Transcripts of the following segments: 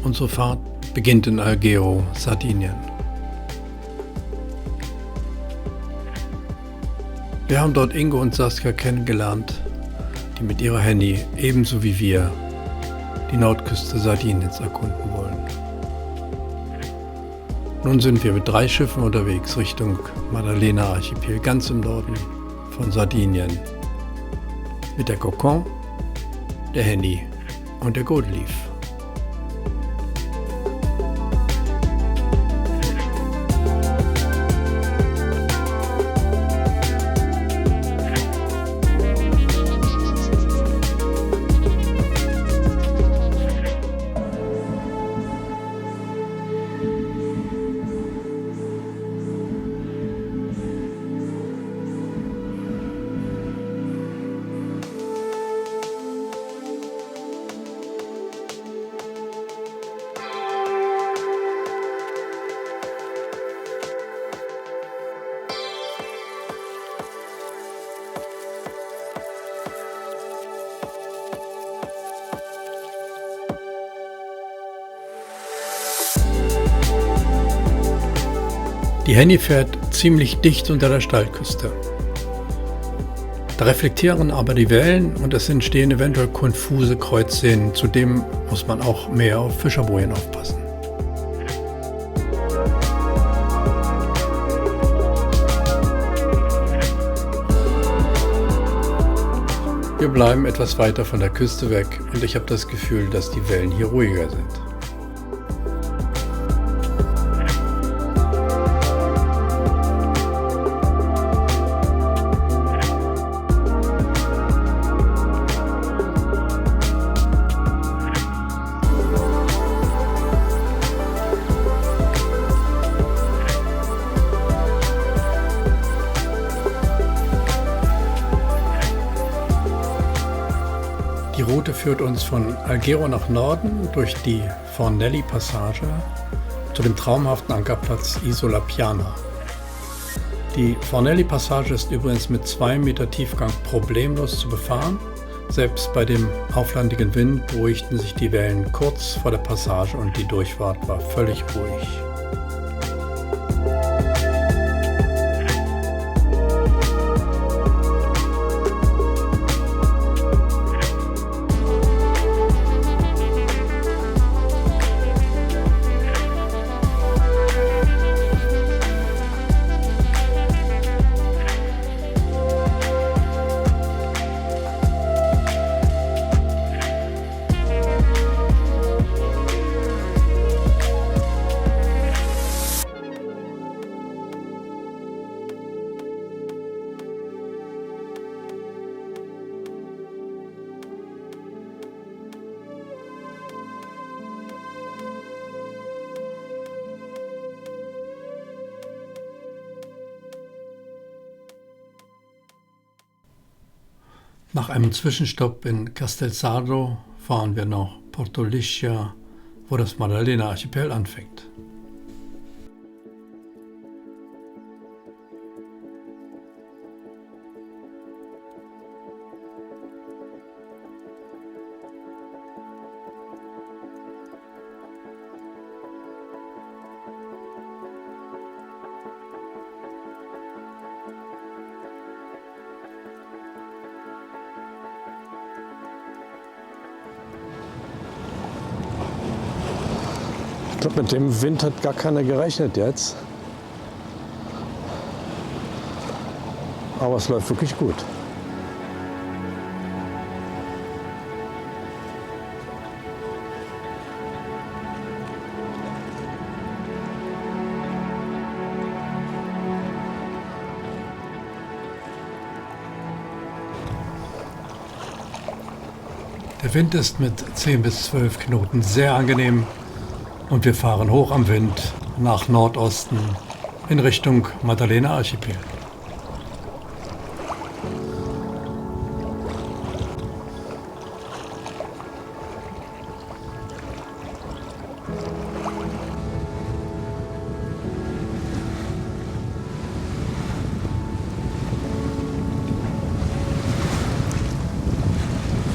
Unsere Fahrt beginnt in Alghero, Sardinien. Wir haben dort Ingo und Saskia kennengelernt, die mit ihrer Henny ebenso wie wir die Nordküste Sardiniens erkunden wollen. Nun sind wir mit 3 Schiffen unterwegs Richtung Maddalena-Archipel, ganz im Norden von Sardinien. Mit der Cocon, der Henny und der Gold Leaf. Die Henny fährt ziemlich dicht unter der Steilküste. Da reflektieren aber die Wellen und es entstehen eventuell konfuse Kreuzseen. Zudem muss man auch mehr auf Fischerbojen aufpassen. Wir bleiben etwas weiter von der Küste weg und ich habe das Gefühl, dass die Wellen hier ruhiger sind. Die Route führt uns von Alghero nach Norden durch die Fornelli-Passage zu dem traumhaften Ankerplatz Isola Piana. Die Fornelli-Passage ist übrigens mit 2 Meter Tiefgang problemlos zu befahren. Selbst bei dem auflandigen Wind beruhigten sich die Wellen kurz vor der Passage und die Durchfahrt war völlig ruhig. Nach einem Zwischenstopp in Castelsardo fahren wir nach Porto-Liscia, wo das Maddalena-Archipel anfängt. Ich glaube, mit dem Wind hat gar keiner gerechnet jetzt. Aber es läuft wirklich gut. Der Wind ist mit 10 bis 12 Knoten sehr angenehm. Und wir fahren hoch am Wind nach Nordosten in Richtung Maddalena-Archipel.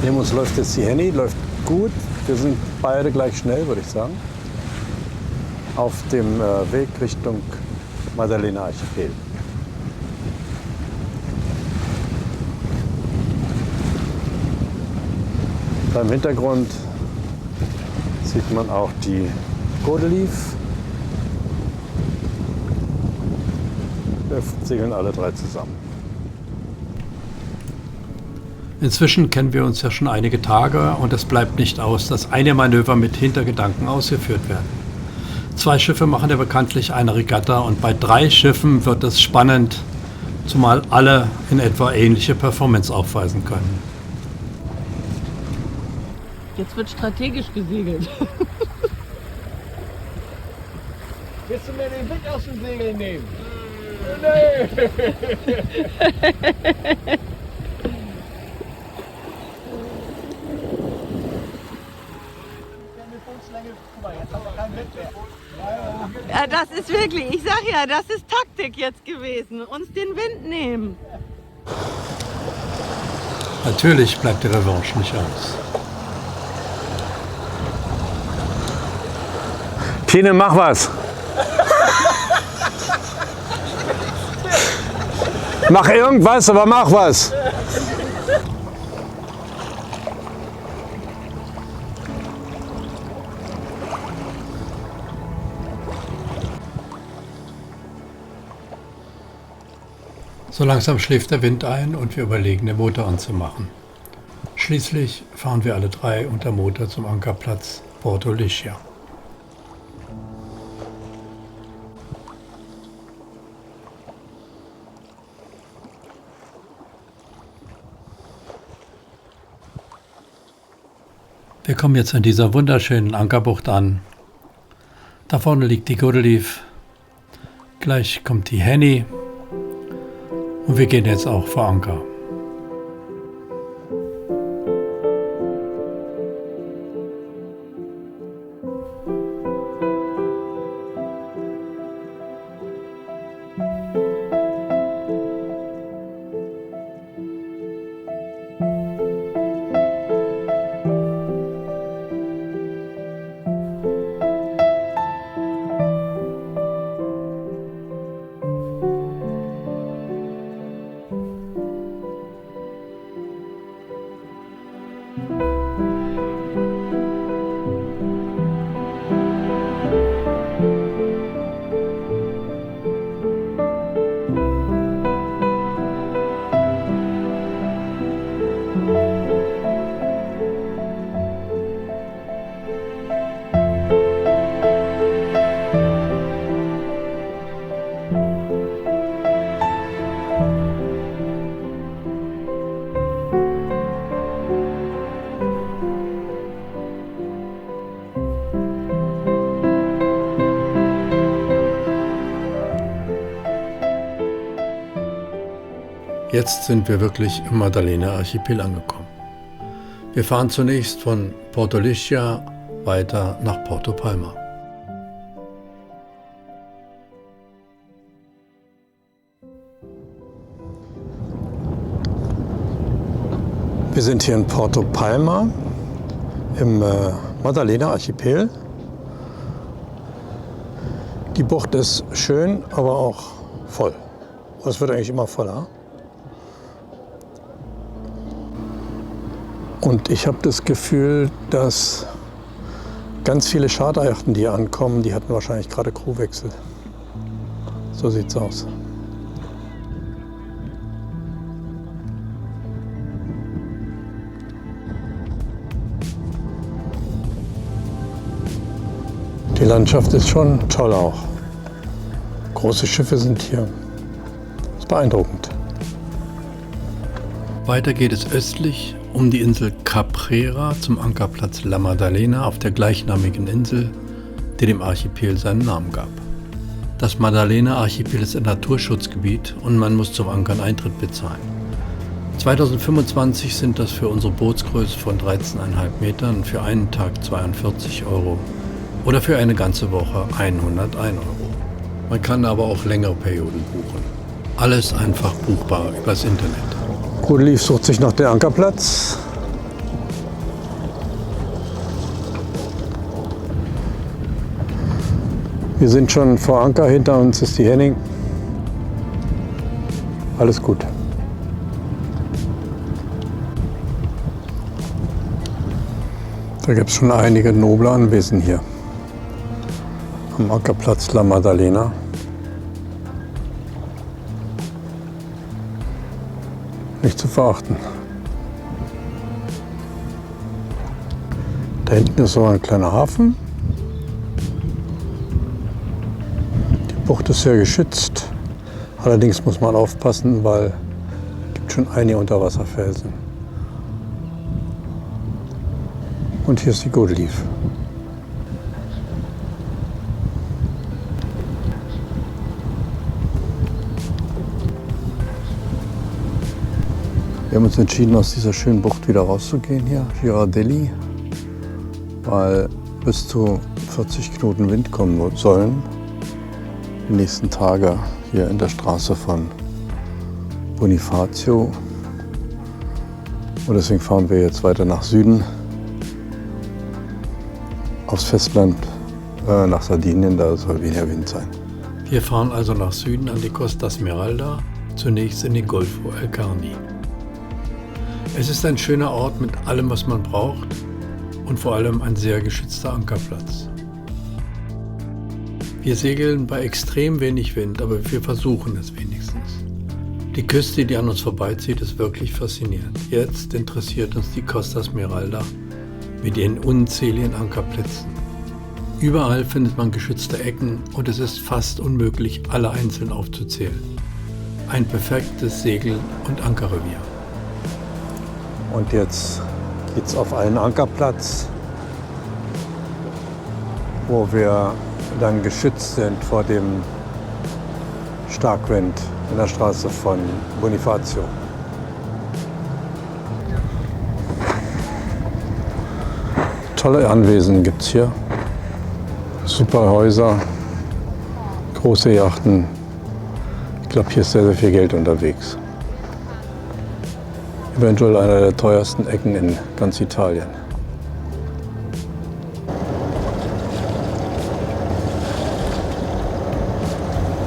Neben uns läuft jetzt die Henny, läuft gut. Wir sind beide gleich schnell, würde ich sagen, auf dem Weg Richtung Maddalena Archipel. Im Hintergrund sieht man auch die Godelief. Wir segeln alle drei zusammen. Inzwischen kennen wir uns ja schon einige Tage und es bleibt nicht aus, dass einige Manöver mit Hintergedanken ausgeführt werden. 2 Schiffe machen ja bekanntlich eine Regatta und bei 3 Schiffen wird es spannend, zumal alle in etwa ähnliche Performance aufweisen können. Jetzt wird strategisch gesegelt. Willst du mir den Wind aus dem Segel nehmen? Nee! Ja, das ist wirklich, ich sag ja, das ist Taktik jetzt gewesen. Uns den Wind nehmen. Natürlich bleibt die Revanche nicht aus. Tine, mach was! Mach irgendwas, aber mach was! So langsam schläft der Wind ein und wir überlegen, den Motor anzumachen. Schließlich fahren wir alle 3 unter Motor zum Ankerplatz Porto Licia. Wir kommen jetzt in dieser wunderschönen Ankerbucht an. Da vorne liegt die Godelief. Gleich kommt die Henny. Und wir gehen jetzt auch vor Anker. Jetzt sind wir wirklich im Maddalena Archipel angekommen. Wir fahren zunächst von Porto Licia weiter nach Porto Palma. Wir sind hier in Porto Palma im Maddalena Archipel. Die Bucht ist schön, aber auch voll. Es wird eigentlich immer voller. Und ich habe das Gefühl, dass ganz viele Charterjachten, die hier ankommen, die hatten wahrscheinlich gerade Crewwechsel. So sieht's aus. Die Landschaft ist schon toll auch. Große Schiffe sind hier. Das ist beeindruckend. Weiter geht es östlich um die Insel Caprera zum Ankerplatz La Maddalena auf der gleichnamigen Insel, die dem Archipel seinen Namen gab. Das Maddalena-Archipel ist ein Naturschutzgebiet und man muss zum Ankern Eintritt bezahlen. 2025 sind das für unsere Bootsgröße von 13,5 Metern für einen Tag 42 € oder für eine ganze Woche 101 €. Man kann aber auch längere Perioden buchen. Alles einfach buchbar übers Internet. Godelief sucht sich noch den Ankerplatz. Wir sind schon vor Anker, hinter uns ist die Henning. Alles gut. Da gibt es schon einige noble Anwesen hier. Am Ankerplatz La Maddalena. Nicht zu verachten. Da hinten ist so ein kleiner Hafen. Die Bucht ist sehr geschützt. Allerdings muss man aufpassen, weil es gibt schon einige Unterwasserfelsen. Und hier ist die Godelief. Wir haben uns entschieden, aus dieser schönen Bucht wieder rauszugehen hier, Girardelli, weil bis zu 40 Knoten Wind kommen sollen die nächsten Tage hier in der Straße von Bonifacio. Und deswegen fahren wir jetzt weiter nach Süden, aufs Festland, nach Sardinien, da soll weniger Wind sein. Wir fahren also nach Süden an die Costa Smeralda, zunächst in den Golfo El Carni. Es ist ein schöner Ort mit allem, was man braucht und vor allem ein sehr geschützter Ankerplatz. Wir segeln bei extrem wenig Wind, aber wir versuchen es wenigstens. Die Küste, die an uns vorbeizieht, ist wirklich faszinierend. Jetzt interessiert uns die Costa Smeralda mit ihren unzähligen Ankerplätzen. Überall findet man geschützte Ecken und es ist fast unmöglich, alle einzeln aufzuzählen. Ein perfektes Segel- und Ankerrevier. Und jetzt geht's auf einen Ankerplatz, wo wir dann geschützt sind vor dem Starkwind in der Straße von Bonifacio. Tolle Anwesen gibt es hier. Super Häuser, große Yachten. Ich glaube, hier ist sehr, sehr viel Geld unterwegs. Eventuell einer der teuersten Ecken in ganz Italien.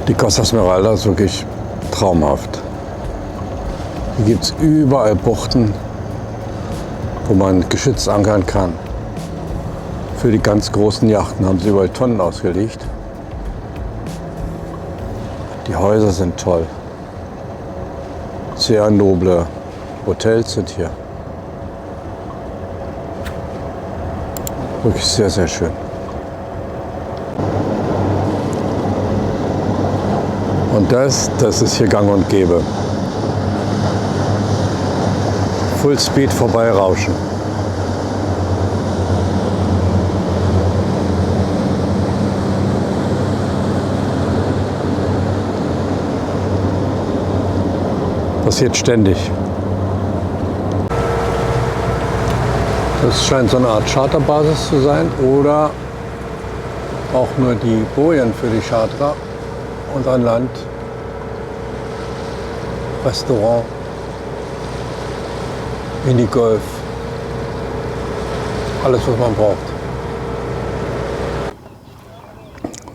Die Costa Smeralda ist wirklich traumhaft. Hier gibt es überall Buchten, wo man geschützt ankern kann. Für die ganz großen Yachten haben sie überall Tonnen ausgelegt. Die Häuser sind toll. Sehr noble Hotels sind hier. Wirklich sehr, sehr schön. Und das ist hier gang und gäbe. Full Speed vorbeirauschen. Passiert ständig. Das scheint so eine Art Charterbasis zu sein oder auch nur die Bojen für die Charterer und an Land, Restaurant, Minigolf, alles was man braucht.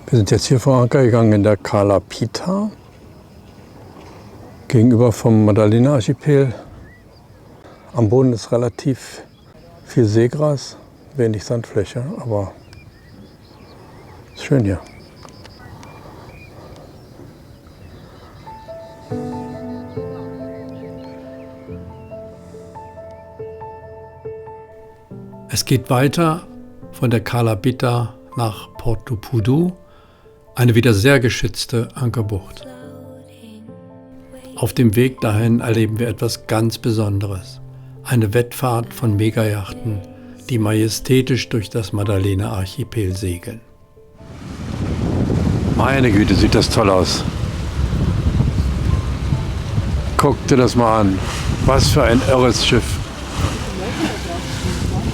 Wir sind jetzt hier vor Anker gegangen in der Cala Pita, gegenüber vom Maddalena-Archipel. Am Boden ist relativ viel Seegras, wenig Sandfläche, aber ist schön hier. Es geht weiter von der Cala Pita nach Porto Pudu, eine wieder sehr geschützte Ankerbucht. Auf dem Weg dahin erleben wir etwas ganz Besonderes. Eine Wettfahrt von Megayachten, die majestätisch durch das Maddalena-Archipel segeln. Meine Güte, sieht das toll aus. Guck dir das mal an. Was für ein irres Schiff.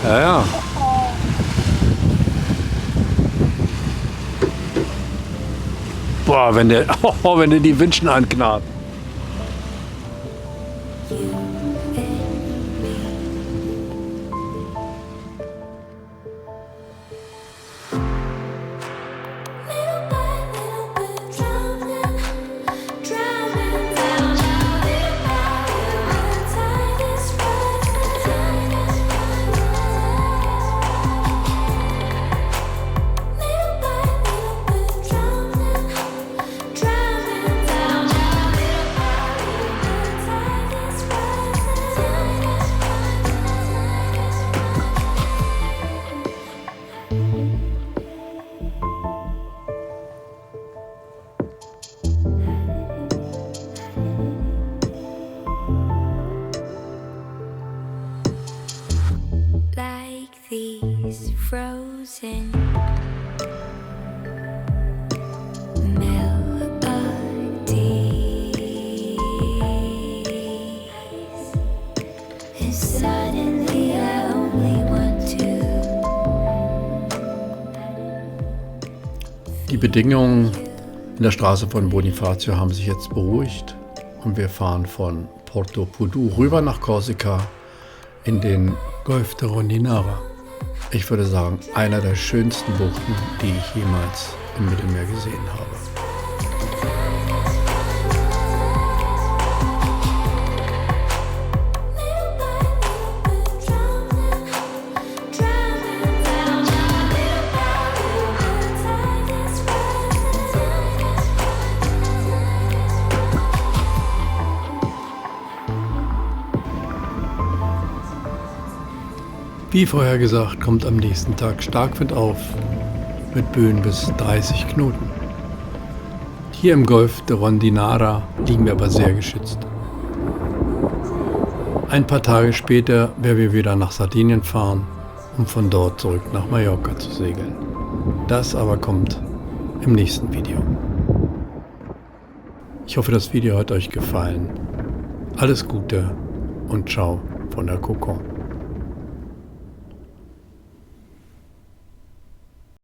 Ja, ja. Boah, wenn der die Winschen anknarrt. Little losing melodies. And suddenly I only want to. Die Bedingungen in der Straße von Bonifacio haben sich jetzt beruhigt und wir fahren von Porto Pudú rüber nach Korsika in den Golf de Rondinara. Ich würde sagen, einer der schönsten Buchten, die ich jemals im Mittelmeer gesehen habe. Wie vorher gesagt, kommt am nächsten Tag Starkwind auf, mit Böen bis 30 Knoten. Hier im Golf de Rondinara liegen wir aber sehr geschützt. Ein paar Tage später werden wir wieder nach Sardinien fahren, um von dort zurück nach Mallorca zu segeln. Das aber kommt im nächsten Video. Ich hoffe, das Video hat euch gefallen. Alles Gute und ciao von der Kokon.